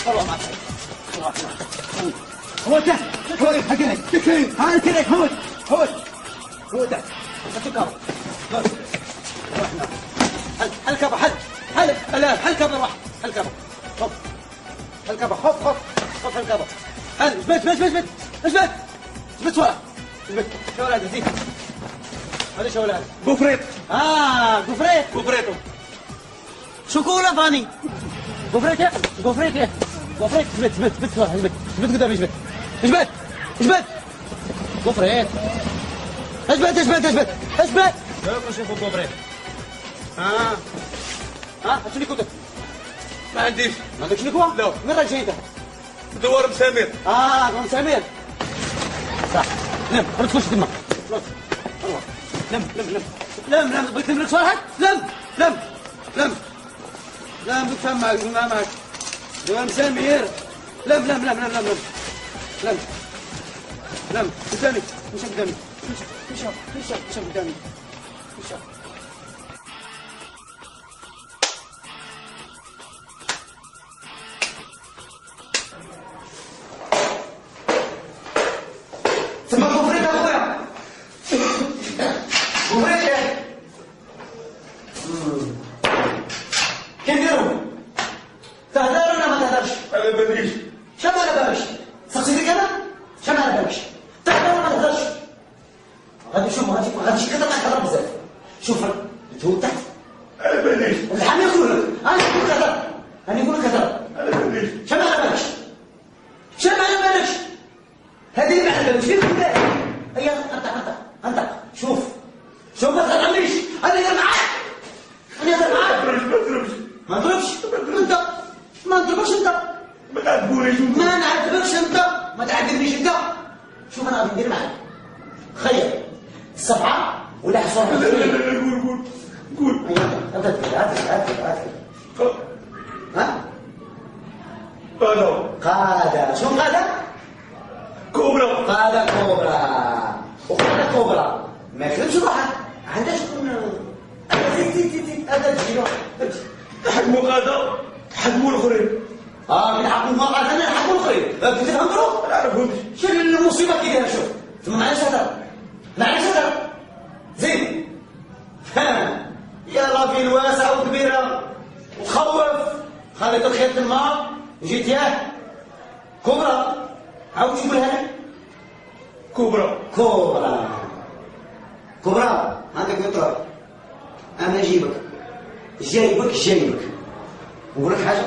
والله ما هو ده هو حقني هاي كذا هو ده الكبر الكبر الكبر واحد الكبر خف الكبر خف الكبر اثبت ورا اثبت شو ولاد زين هذا شو ولاد قفريط قفريتو شوكولا فاني قفريت اثبت قدامي اثبت قفريت اثبت شوفوا شوفوا قفريط شنو كتب ما عنديش ما عندكش نكوة؟ لا وين راك جاي انت؟ دوار مسامير دوار مسامير صح لم رد تخش تما لم بغيت نملك صالحك لم بتفهم معك دوار مسامير لم قدامي مش قدامي مش قدامي تما كفريت اخويا كفريت كيف نديرو تهدر ولا ما تهدرش؟ انا ما بدريش شنو ما بالكش سقسيتك انا شنو ما بالكش تهدر ولا ما تهدرش؟ غادي نشوف غادي شي كثر ما تهدر بزاف شوف انت تحت انا ما بدريش الحام يقول لك انا نقول لك هدر انا ما بدريش شنو ما بالكش هذه اللي ما بالكش كيف تبدا هيا انت شوف ما تضربنيش انا اللي معاك ما نضربش انت ما نضربكش انت ما تعذبونيش ما نعذبكش انت ما تعذبنيش انت شوف انا غادي ندير معاك خير 7 ولا حصان لا قول هات ها قادة شنو قادة؟ كوبرا قادة كوبرا وقادة كوبرا ما يكذبش روحك عندها شكون زيد هذا تجيبه تحكموا غادا تحكموا الاخرين من حق المرأة أنا حق الخير تفهم روح؟ ما نعرفهمش شنو المصيبة كي دايره شوف ثم معليش هذا زين يا لافين واسعة وكبيرة وتخوف خليت الخيط الماء وجيت ياه كبرى عاود شوف لها كوبرا كبرى عندك متر انا جايبك نقول لك حاجه